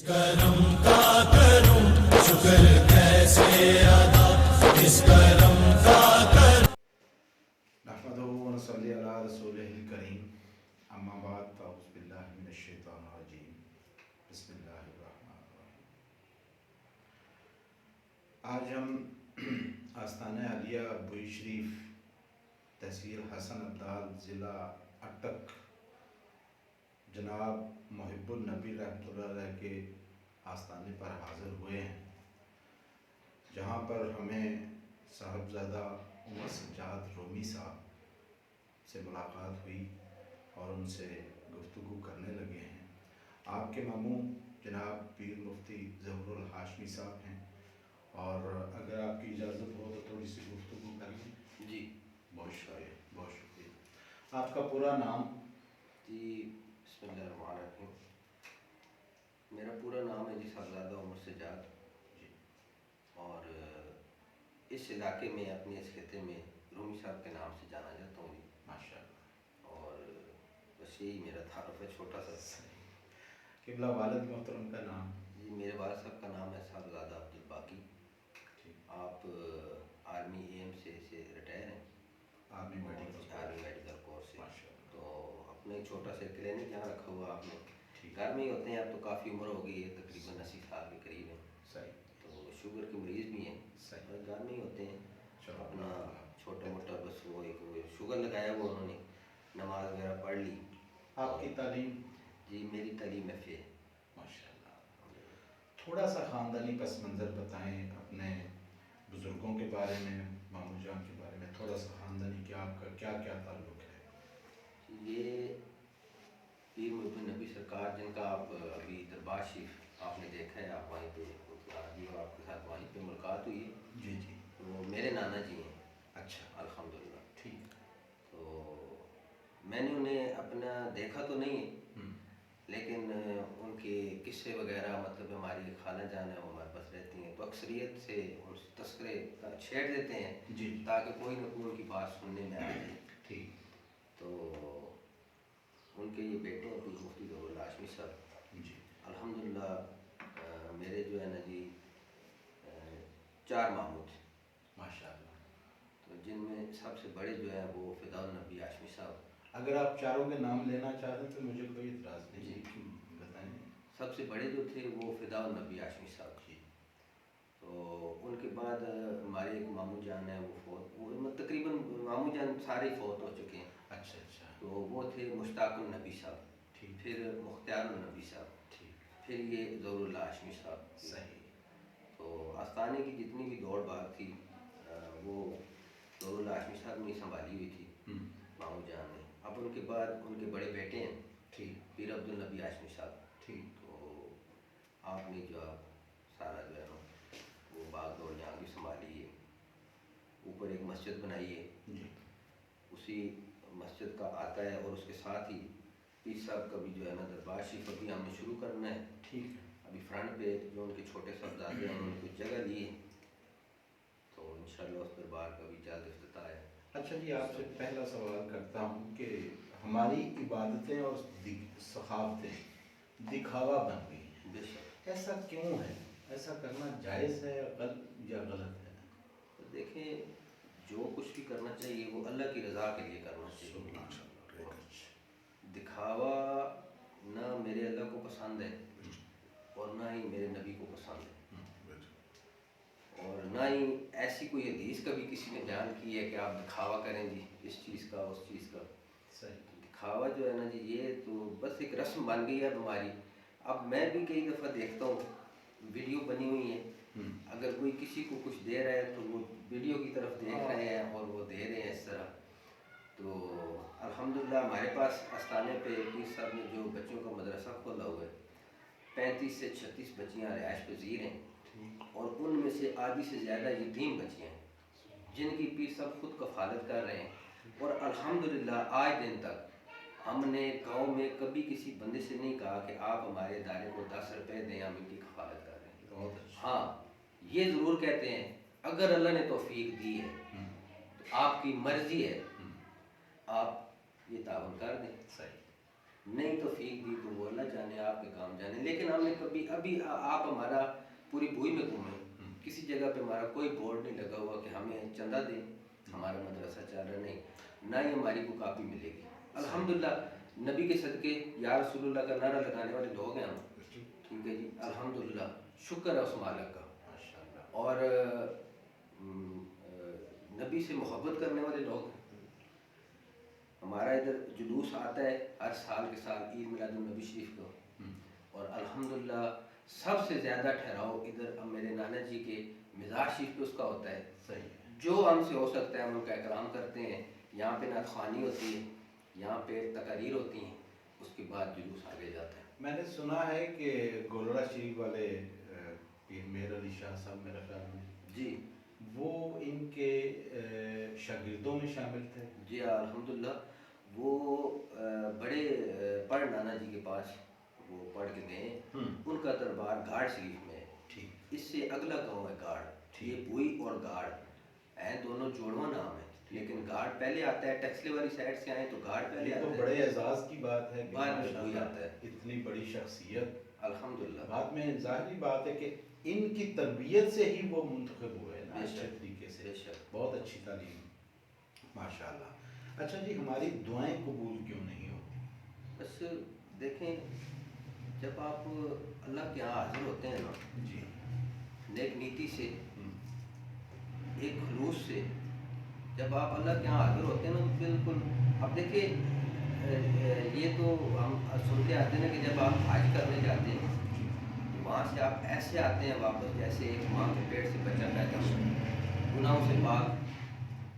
کرم کا کروں شکر کیسے ادا اس کرم کا کروں نحمدہ ونصلی علی رسولہ الکریم اما بعد فاعوذ باللہ من الشیطان الرجیم بسم اللہ الرحمن الرحیم. آج ہم آستانہ عالیہ بوئی شریف تحصیل حسن عبدال ضلع اٹک جناب محب النبی رحمۃ اللہ علیہ کے آستانے پر حاضر ہوئے ہیں، جہاں پر ہمیں صاحبزادہ عمر سجاد رومی صاحب سے ملاقات ہوئی اور ان سے گفتگو کرنے لگے ہیں. آپ کے ماموں جناب پیر مفتی ظہور الہاشمی صاحب ہیں، اور اگر آپ کی اجازت ہو تو تھوڑی سی گفتگو کر لیں. جی بہت شکریہ، بہت شکریہ. آپ کا پورا نام؟ جی بسم اللہ الرحمن الرحیم. میرا پورا نام ہے جی صاحبزادہ عمر سجاد جی. اور اس علاقے میں اپنے اس خطے میں رومی صاحب کے نام سے جانا جاتا ہوں جی. ماشاء اللہ. اور بس یہی میرا تعارف ہے چھوٹا سا. قبلہ والد محترم کا نام؟ جی میرے والد صاحب کا نام ہے صاحبزادہ عبدالباقی. آپ آرمی اے ایم سے ریٹائر ہیں، آرمی میڈیکل کورس سے. ماشاء اللہ. تو اپنے چھوٹا سا کلینک یہاں رکھا ہوا آپ نے. ٹھیک. گھر میں ہی ہوتے ہیں، اب تو کافی عمر ہو گئی ہے، تقریباً 80 سال کے قریب ہیں. صحیح. تو شوگر کے مریض بھی ہیں، صحیح. اور گھر میں ہی ہوتے ہیں. چلو اپنا چھوٹا موٹا بس وہ ایک شوگر لگایا ہوا انہوں نے، نماز وغیرہ پڑھ لی. آپ کی تعلیم؟ جی میری تعلیم ایف اے. ماشاء اللہ. تھوڑا سا خاندانی پس منظر بتائیں اپنے بزرگوں کے بارے میں، ماموں جان کے بارے میں. تھوڑا سا خاندانی کیا آپ کا کیا کیا تعلق ہے؟ یہ پیر محب النبی سرکار جن کا آپ ابھی دربار شریف آپ نے دیکھا ہے، آپ وہیں پہ آدمی اور آپ کے ساتھ وہیں پہ ملاقات ہوئی ہے. جی جی. وہ میرے نانا جی ہیں. اچھا. الحمدللہ. ٹھیک. تو میں نے انہیں اپنا دیکھا تو نہیں ہے، لیکن ان کے قصے وغیرہ مطلب ہماری خالہ جان ہے وہ ہمارے پاس رہتی ہیں، تو اکثریت سے ان سے تذکرے چھیڑ دیتے ہیں جی تاکہ کوئی نہ کوئی ان کی بات سننے میں آ جائے. ٹھیک. تو ان کے یہ بیٹے ہیں پیر مفتی ظہور الہاشمی صاحب. جی. الحمدللہ میرے جو ہے نا جی 4 ماموں تھے ماشاء اللہ. تو جن میں سب سے بڑے جو ہیں وہ فدا النبی ہاشمی صاحب. اگر آپ چاروں کے نام لینا چاہتے تو مجھے کوئی اعتراض نہیں. جی. بتائیں. سب سے بڑے جو تھے وہ فدا النبی ہاشمی صاحب. جی. تو ان کے بعد ہمارے ایک ماموں جان ہیں وہ تقریباً ماموں جان سارے فوت ہو چکے ہیں. اچھا اچھا. تو وہ تھے مشتاق النبی صاحب، ٹھیک. پھر مختار النبی صاحب، ٹھیک. پھر یہ ظہور اللہ ہاشمی صاحب. صحیح. تو آستانے کی جتنی بھی دوڑ بھاگ تھی وہ ظہور اللہ ہاشمی صاحب نے سنبھالی ہوئی تھی ماموں جان نے. اب ان کے بعد ان کے بڑے بیٹے ہیں ٹھیک. پیر عبدالنبی ہاشمی صاحب. ٹھیک. تو آپ نے جو سارا جو ہے نا وہ باغ دوڑ یہاں کی سنبھالی ہے. اوپر ایک مسجد بنائی ہے، جی. اسی مسجد کا آتا ہے، اور اس کے ساتھ ہی پیر صاحب کا بھی جو ہے نا دربار شریف ابھی ہم نے شروع کرنا ہے. ٹھیک ہے. ابھی فرنٹ پہ جو ان کے چھوٹے صاحبزادے ہیں انہوں نے کچھ جگہ لی ہے، تو انشاءاللہ اس دربار کا بھی جلد افتتاح ہے. اچھا جی، آپ سے پہلا سوال کرتا ہوں کہ ہماری عبادتیں اور ثقافتیں دکھاوا بن گئی ہیں، بے شک. ایسا کیوں ہے؟ ایسا کرنا جائز ہے یا غلط ہے؟ تو دیکھیں جو کچھ بھی کرنا چاہیے وہ اللہ کی رضا کے لیے کرنا چاہیے. دکھاوا نہ میرے اللہ کو پسند ہے اور نہ ہی میرے نبی کو پسند ہے، اور نہ ہی ایسی کوئی حدیث کبھی کسی نے بیان کی ہے کہ آپ دکھاوا کریں جی اس چیز کا اس چیز کا. دکھاوا جو ہے نا جی یہ تو بس ایک رسم بن گئی ہے ہماری. اب میں بھی کئی دفعہ دیکھتا ہوں ویڈیو بنی ہوئی ہیں، اگر کوئی کسی کو کچھ دے رہا ہے تو وہ ویڈیو کی طرف دیکھ رہے ہیں اور وہ دے رہے ہیں اس طرح. تو الحمدللہ ہمارے پاس آستانے پہ پیر صاحب نے جو بچوں کا مدرسہ کھولا ہوا ہے، 35 سے 36 بچیاں رہائش پذیر ہیں، اور ان میں سے آدھی سے زیادہ یتیم بچیاں ہیں جن کی پیر صاحب خود کفالت کر رہے ہیں. اور الحمدللہ آج دن تک ہم نے گاؤں میں کبھی کسی بندے سے نہیں کہا کہ آپ ہمارے ادارے کو 10 روپے دیں، ہم ان کی کفالت کر رہے ہیں. ہاں یہ ضرور کہتے ہیں اگر اللہ نے توفیق دی ہے تو آپ کی مرضی ہے، آپ یہ تعاون کر دیں. صحیح. نہیں توفیق دی تو وہ اللہ جانے، آپ کے کام جانے. لیکن ہم نے کبھی ابھی آپ ہمارا پوری بھوئی میں گھومے، کسی جگہ پہ ہمارا کوئی بورڈ نہیں لگا ہوا کہ ہمیں چندہ دیں، ہمارا مدرسہ چل رہا نہیں، نہ ہی ہماری کو کاپی ملے گی. الحمدللہ نبی کے صدقے یا رسول اللہ کا نعرہ لگانے والے لوگ ہیں ہم. ٹھیک ہے جی، الحمدللہ شکر ہے اس مالک کا. اور نبی سے محبت کرنے والے لوگ ہیں. ہمارا ادھر جلوس آتا ہے ہر سال کے سال عید میلاد النبی شریف کو، اور الحمدللہ سب سے زیادہ ٹھہراؤ ادھر میرے نانا جی کے مزاج شریف پہ اس کا ہوتا ہے. جو ہم سے ہو سکتا ہے ہم ان کا اکرام کرتے ہیں. یہاں پہ نعت خوانی ہوتی ہے، یہاں پہ تقاریر ہوتی ہیں، اس کے بعد جلوس آگے جاتا ہے. میں نے سنا ہے کہ گولڑا شریف والے پیر میر علی شاہ صاحب میرا خیال میں جی وہ ان کے شاگردوں میں شامل تھے. جی الحمدللہ وہ بڑے پڑھ نانا جی کے پاس وہ پڑھ کے گئے. ان کا دربار گاڑ شریف میں ہے. ٹھیک. اس سے اگلا گاؤں ہے گاڑ. یہ بوئی اور گاڑ ہیں دونوں جوڑواں نام ہے، لیکن گاڑ پہلے آتا ہے. ٹیکسلے والی سائڈ سے آئیں تو گاڑ پہلے آتا ہے. تو بڑے اعزاز کی بات ہے کہ بعد میں بوئی آتا ہے. اتنی بڑی شخصیت الحمدللہ بعد میں ظاہری بات ہے کہ ان کی تربیت سے ہی وہ منتخب ہوئے نا اچھے طریقے سے. بہت اچھی تعلیم ماشاءاللہ. اچھا جی، ہماری دعائیں قبول کیوں نہیں ہوتی؟ بس دیکھیں، جب آپ اللہ کے یہاں حاضر ہوتے ہیں نا جی نیک نیتی سے، ایک خلوص سے، جب آپ اللہ کے یہاں حاضر ہوتے ہیں نا تو بالکل. اب دیکھیں یہ تو ہم سنتے آتے ہیں کہ جب آپ حج کرنے جاتے ہیں تو وہاں سے آپ ایسے آتے ہیں واپس جیسے ایک ماں کے پیٹ سے بچہ پیدا ہو، گناہوں سے پاک،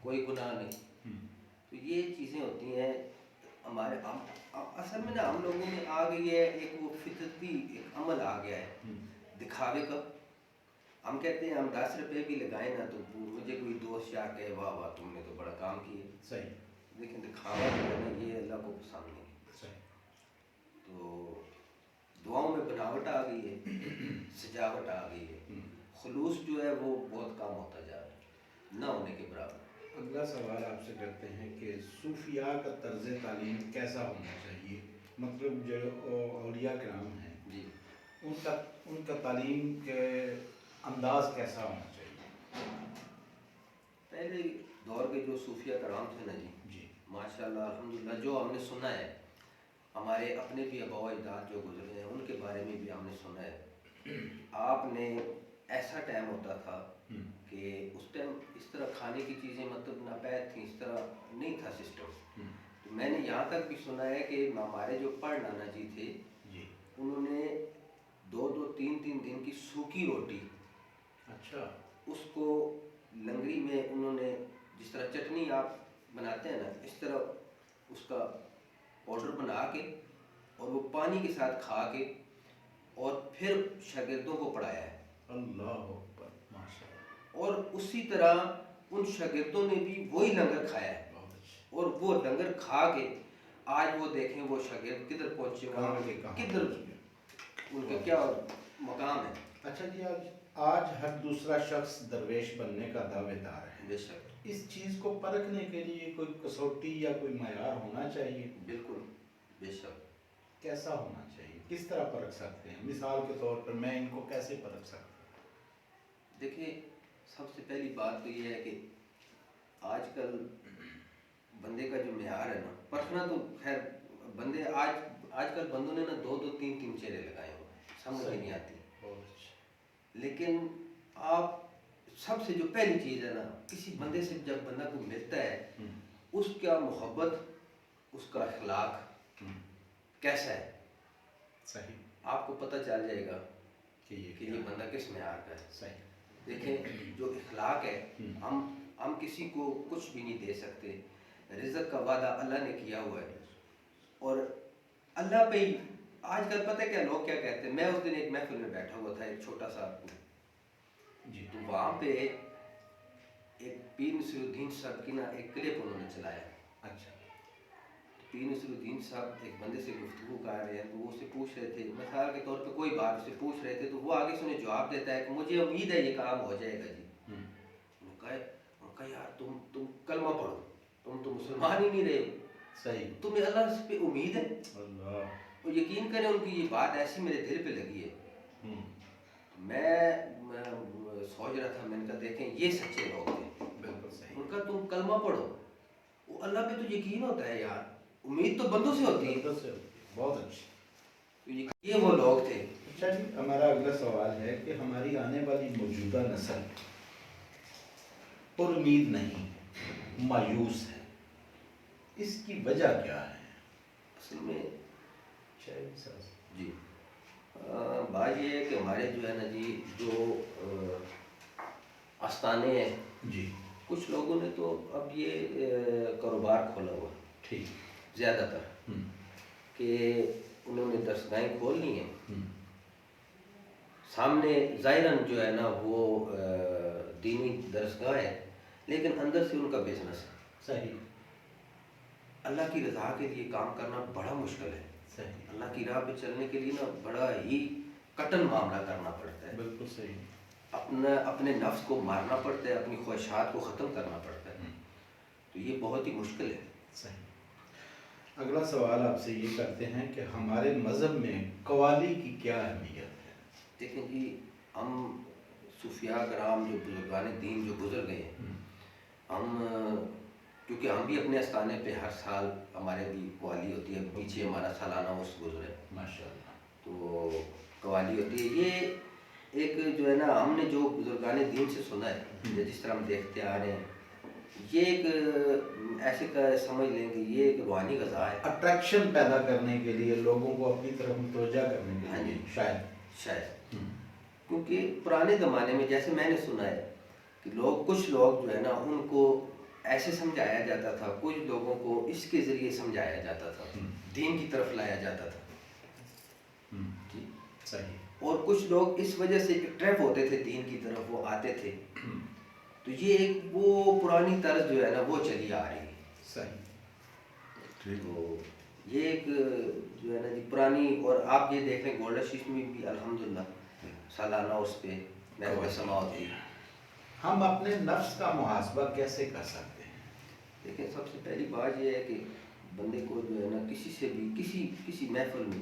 کوئی گناہ نہیں. تو یہ چیزیں ہوتی ہیں ہمارے. اصل میں نا ہم لوگوں میں آ گئی ہے ایک وہ فطرتی ایک عمل آ گیا ہے دکھاوے کا. ہم کہتے ہیں ہم 10 روپے بھی لگائیں نا تو مجھے کوئی دوست یا کہے واہ واہ تم نے تو بڑا کام کیا. صحیح. لیکن دکھاوا جو ہے نا یہ اللہ کو پسند نہیں. تو دعاؤں میں بناوٹ آ گئی ہے، سجاوٹ آ گئی ہے، خلوص جو ہے وہ بہت کم ہوتا جا رہا ہے، نہ ہونے کے برابر. اگلا سوال آپ سے کرتے ہیں کہ صوفیاء کا طرز تعلیم کیسا ہونا چاہیے؟ مطلب جو اولیاء کرام ہیں جی ان کا تعلیم کے انداز کیسا ہونا چاہیے؟ پہلے دور کے جو صوفیہ کرام تھے نا جی ماشاءاللہ الحمدللہ جو ہم نے سنا ہے، ہمارے اپنے بھی آباء و اجداد جو گزرے ہیں ان کے بارے میں بھی ہم نے سنا ہے. آپ نے ایسا ٹائم ہوتا تھا کہ اس ٹائم اس طرح کھانے کی چیزیں مطلب ناپید تھیں، اس طرح نہیں تھا سسٹم. تو میں نے یہاں تک بھی سنا ہے کہ ہمارے جو پڑھ نانا جی تھے انہوں نے 2-2 3-3 دن کی سوکھی روٹی، اچھا، اس کو لنگری میں انہوں نے جس طرح چٹنی آپ بناتے ہیں نا اس طرح اس کا پاؤڈر بنا کے اور وہ پانی کے ساتھ کھا کے اور پھر شاگردوں کو پڑھایا ہے. اللہ اکبر، ماشاءاللہ. اور اسی طرح ان شاگردوں نے بھی وہی لنگر کھایا ہے، اور وہ لنگر کھا کے آج وہ دیکھیں وہ شاگرد کدھر پہنچے ہوئے، کدھر ان کا کیا مقام ہے. اچھا جی، آج ہر دوسرا شخص درویش بننے کا دعوے دار ہے. بے شک. اس چیز کو پرکھنے کے لیے کوئی کسوٹی یا کوئی معیار ہونا چاہیے. بالکل بے شک. کیسا ہونا چاہیے؟ کس طرح پرکھ سکتے ہیں؟ مثال کے طور پر میں ان کو کیسے پرکھ سکتا ہوں؟ دیکھیں سب سے پہلی بات تو یہ ہے کہ آج کل بندے کا جو معیار ہے نا پرکھنا تو خیر بندے آج کل بندوں نے نا 2-2 3-3 چہرے لگائے ہوئے، سمجھ ہی نہیں آتی. لیکن آپ سب سے جو پہلی چیز ہے نا کسی بندے سے جب بندہ کو ملتا ہے اس کا محبت، اس کا اخلاق کیسا ہے، صحیح، آپ کو پتہ چل جائے گا کہ یہ بندہ کس معیار کا ہے. صحیح. دیکھیں جو اخلاق ہے، ہم کسی کو کچھ بھی نہیں دے سکتے. رزق کا وعدہ اللہ نے کیا ہوا ہے اور اللہ پہ ہی. آج کل پتہ کیا لوگ کیا کہتے ہیں، میں اس دن ایک محفل میں بیٹھا ہوا تھا ایک چھوٹا سا جی، تو وہاں پہ ایک پیر نصیر الدین صاحب کی نا ایک کلپ انہوں نے چلایا. اچھا. پیر نصیر الدین صاحب ایک بندے سے گفتگو کر رہے ہیں تو وہ اسے پوچھ رہے تھے، مثال کے طور پہ کوئی بات اسے پوچھ رہے تھے تو وہ آگے سے انہیں جواب دیتا ہے کہ مجھے امید ہے یہ کام ہو جائے گا جی. انہوں نے کہا یار تم کلمہ پڑھو، تم تو مسلمان ہی نہیں رہے. صحیح. تمہیں اللہ پہ امید ہے؟ اللہ. اور یقین کریں ان کی یہ بات ایسی میرے دل پہ لگی ہے. میں سوچ رہا تھا، میں نے کہا دیکھیں یہ سچے لوگ تھے. بالکل صحیح. ان کا تم کلمہ پڑھو، وہ اللہ پہ تو یقین ہوتا ہے یار، امید تو بندوں سے ہوتی ہے. بہت اچھی. تو یہ وہ لوگ تھے. اچھا جی، ہمارا اگلا سوال ہے کہ ہماری آنے والی موجودہ نسل پر امید نہیں، مایوس ہے، اس کی وجہ کیا ہے؟ اصل میں جی بات یہ ہے کہ ہمارے جو ہے نا جی جو آستانے ہیں جی، کچھ لوگوں نے تو اب یہ کاروبار کھولا ہوا ٹھیک، زیادہ تر کہ انہوں نے درسگاہیں کھول لی ہیں. سامنے ظاہراً جو ہے نا وہ دینی درسگاہ ہے، لیکن اندر سے ان کا بزنس ہے. صحیح. اللہ کی رضا کے لیے کام کرنا بڑا مشکل ہے. صحیح. اللہ کی راہ پہ چلنے کے لیے نا بڑا ہی کٹن معاملہ کرنا پڑتا ہے. بالکل صحیح. اپنے نفس کو مارنا پڑتا ہے، اپنی خواہشات کو ختم کرنا پڑتا ہے. تو یہ بہت ہی مشکل ہے. صحیح. اگلا سوال آپ سے یہ کرتے ہیں کہ ہمارے مذہب میں قوالی کی کیا اہمیت ہے؟ دیکھیں جی، ہم صوفیاء کرام جو بزرگان دین جو گزر گئے ہیں، ہم کیونکہ ہم بھی اپنے آستانے پہ ہر سال ہمارے بھی قوالی ہوتی ہے. پیچھے ہمارا سالانہ اس گزرے ماشاء اللہ. تو قوالی ہوتی ہے. یہ ایک جو ہے نا ہم نے جو بزرگان دین سے سنا ہے، جس طرح ہم دیکھتے آ رہے ہیں، یہ ایک ایسے سمجھ لیں کہ یہ ایک روحانی غذا ہے. اٹریکشن پیدا کرنے کے لیے، لوگوں کو اپنی طرف متوجہ کرنے کے لیے شاید کیونکہ پرانے زمانے میں جیسے میں نے سنا ہے کہ کچھ لوگ جو ہے نا ان کو ایسے سمجھایا جاتا تھا، کچھ لوگوں کو اس کے ذریعے سمجھایا جاتا تھا، دین کی طرف لایا جاتا تھا. صحیح. اور کچھ لوگ اس وجہ سے اٹریکٹ ہوتے تھے دین کی طرف، وہ آتے تھے. تو یہ ایک وہ پرانی طرز جو ہے نا وہ چلی آ رہی ہے. صحیح. تو یہ ایک جو ہے نا جی پرانی، اور آپ یہ دیکھ لیں گولڈن شیش میں بھی الحمدللہ سالانہ اس پہ محفل سما ہوتی ہے. ہم اپنے نفس کا محاسبہ کیسے کر سکتے ہیں؟ لیکن سب سے پہلی بات یہ ہے کہ بندے کو جو ہے نا کسی سے بھی کسی محفل میں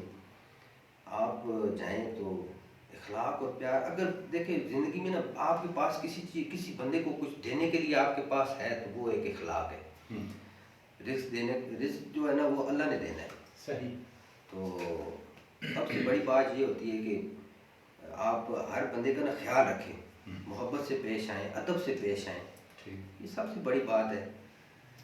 آپ جائیں تو اخلاق اور پیار. اگر دیکھیں زندگی میں نا آپ کے پاس کسی بندے کو کچھ دینے کے لیے آپ کے پاس ہے تو وہ ایک اخلاق ہے. رزق جو ہے نا وہ اللہ نے دینا ہے. صحیح. تو سب سے بڑی بات یہ ہوتی ہے کہ آپ ہر بندے کا نا خیال رکھیں، محبت سے پیش آئیں، ادب سے پیش آئیں. یہ سب سے بڑی بات ہے.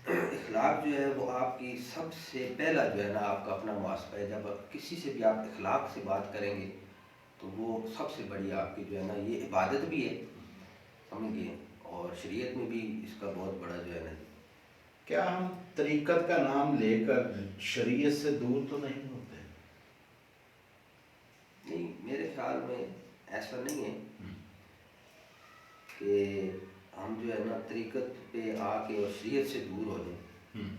اخلاق جو ہے وہ آپ کی سب سے پہلا جو ہے نا آپ کا اپنا محاسبہ ہے. جب کسی سے بھی آپ اخلاق سے بات کریں گے تو وہ سب سے بڑی آپ کی جو ہے نا یہ عبادت بھی ہے، سمجھیے، اور شریعت میں بھی اس کا بہت بڑا جو ہے نا. کیا ہم طریقت کا نام لے کر شریعت سے دور تو نہیں ہوتے؟ نہیں، میرے خیال میں ایسا نہیں ہے کہ ہم جو ہے نا طریقت پہ آ کے اور شریعت سے دور ہو جائیں.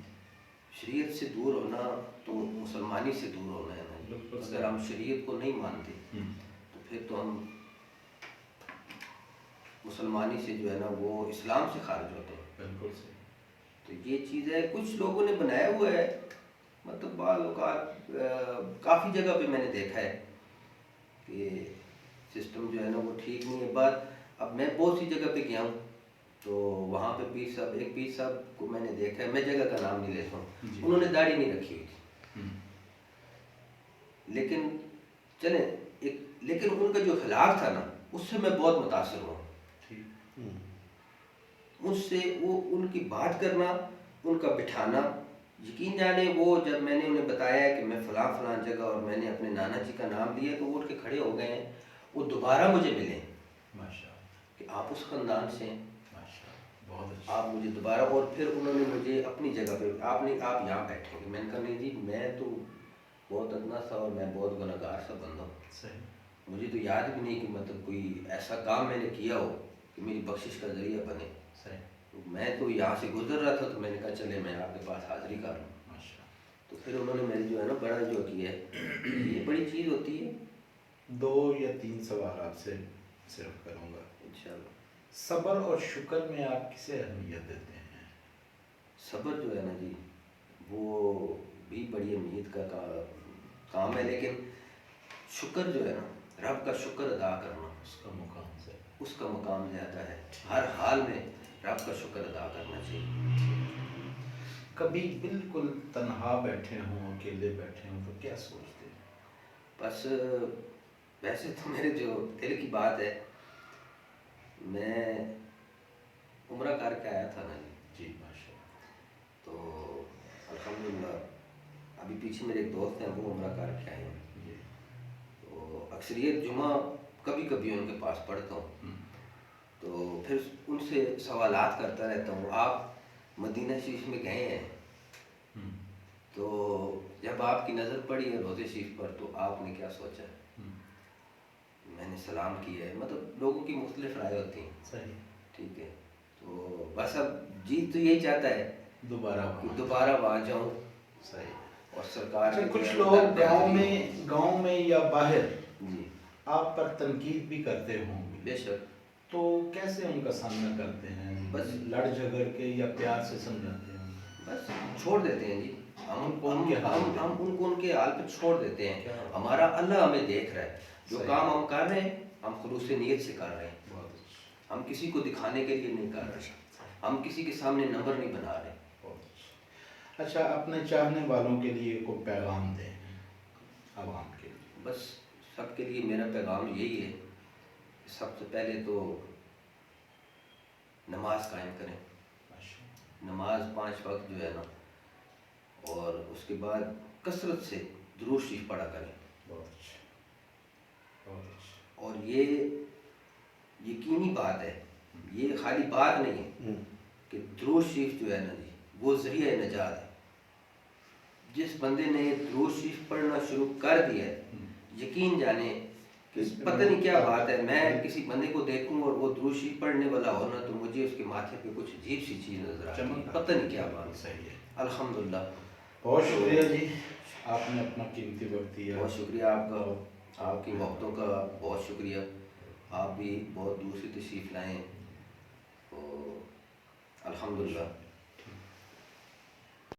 شریعت سے دور ہونا تو مسلمانی سے دور ہونا ہے نا. اگر ہم شریعت کو نہیں مانتے تو پھر تو ہم مسلمانی سے جو ہے نا وہ اسلام سے خارج ہوتے ہیں. بالکل صحیح. تو یہ چیز ہے، کچھ لوگوں نے بنایا ہوا ہے، مطلب بعض اوقات کافی جگہ پہ میں نے دیکھا ہے کہ سسٹم جو ہے نا وہ ٹھیک نہیں ہے. بات اب میں بہت سی جگہ پہ گیا ہوں تو وہاں پہ ایک پیر صاحب کو میں نے دیکھا ہے، میں جگہ کا نام نہیں لیتا ہوں، انہوں نے داڑھی نہیں رکھی ہوئی تھی. لیکن چلیں لیکن ان کا جو اخلاق تھا نا اس سے میں بہت متاثر ہوں. اس سے وہ ان کی بات کرنا، ان کا بٹھانا، یقین جانے وہ جب میں نے انہیں بتایا کہ میں فلاں جگہ اور میں نے اپنے نانا جی کا نام لیا تو وہ اٹھ کے کھڑے ہو گئے ہیں. وہ دوبارہ مجھے ملے کہ آپ اس خاندان سے ہیں، آپ مجھے دوبارہ. اور پھر انہوں نے مجھے اپنی جگہ پہ آپ یہاں بیٹھیں گے. میں نے کہا نہیں جی، میں تو بہت ادنا سا اور میں بہت گنہگار سا بندہ ہوں. مجھے تو یاد بھی نہیں کہ مطلب کوئی ایسا کام میں نے کیا ہو کہ میری بخشش کا ذریعہ بنے. میں تو یہاں سے گزر رہا تھا تو میں نے کہا چلے میں آپ کے پاس حاضری کر لوں. تو پھر انہوں نے میری جو ہے نا بڑا جو کیا ہے، یہ بڑی چیز ہوتی ہے. 2 یا 3 سوال آپ سے صرف کروں گا انشاءاللہ. صبر اور شکر میں آپ کسے اہمیت دیتے ہیں؟ صبر جو ہے نا جی وہ بھی بڑی امید کا کام ہے، لیکن شکر جو ہے نا، رب کا شکر ادا کرنا، اس کا مقام زیادہ ہے. ہر حال میں رب کا شکر ادا کرنا چاہیے. کبھی بالکل تنہا بیٹھے ہوں، اکیلے بیٹھے ہوں تو کیا سوچتے ہیں؟ بس ویسے تو میرے جو دل کی بات ہے، میں عمرہ کر کے آیا تھا نا جی ماشاء اللہ. تو الحمدللہ ابھی پیچھے میرے ایک دوست ہیں، وہ عمرہ کر کے آئے ہیں. جی. تو اکثریت جمعہ کبھی کبھی ان کے پاس پڑھتا ہوں، تو پھر ان سے سوالات کرتا رہتا ہوں. آپ مدینہ شریف میں گئے ہیں، تو جب آپ کی نظر پڑی ہے روضے شریف پر تو آپ نے کیا سوچا؟ میں نے سلام کیا ہے. مطلب لوگوں کی مختلف رائے ہوتی ہیں. صحیح. ٹھیک ہے. تو بس اب جی تو یہی چاہتا ہے دوبارہ وہاں جاؤں. صحیح. اور سرکار اچھا، کچھ لوگ گاؤں میں یا باہر جی آپ پر تنقید بھی کرتے ہوں گے. بے شک. تو کیسے ان کا سامنا کرتے ہیں؟ بس لڑ جھگڑ کے یا پیار سے سمجھاتے ہیں؟ بس چھوڑ دیتے ہیں جی. ہم ان کو ان کے حال پہ چھوڑ دیتے ہیں. کیا؟ ہمارا اللہ ہمیں دیکھ رہا ہے. جو صحیح. کام ہم کر رہے ہیں ہم خلوص نیت سے کر رہے ہیں. بہت اچھا. ہم کسی کو دکھانے کے لیے نہیں کر رہے. ہم کسی کے سامنے نمبر نہیں بنا رہے. بہت اچھا. اچھا، اپنے چاہنے والوں کے لیے کوئی پیغام دیں عوام کے لیے. بس سب کے لیے میرا پیغام یہی ہے کہ سب سے پہلے تو نماز قائم کریں. نماز 5 وقت جو ہے نا، اور اس کے بعد کثرت سے درود شریف پڑھا کریں. بہت اچھا. بہت اچھا. اور یہ یقینی بات ہے، یہ خالی بات نہیں ہے کہ درود شریف جو ہے نا جی وہ ذریعہ نجات ہے. جس بندے نے درود شریف پڑھنا شروع کر دیا ہے، یقین جانے کہ پتہ نہیں کیا بات ہے. میں کسی بندے کو دیکھوں اور وہ درود شریف پڑھنے والا ہو نا، تو مجھے اس کے ماتھے پہ کچھ عجیب سی چیز نظر آتی ہے. پتہ نہیں کیا بات. صحیح ہے. الحمدللہ. بہت شکریہ جی، آپ نے اپنا قیمتی وقت دیا. بہت شکریہ آپ کا، آپ کی وقتوں کا بہت شکریہ. آپ بھی بہت دور سے تشریف لائیں. تو الحمدللہ.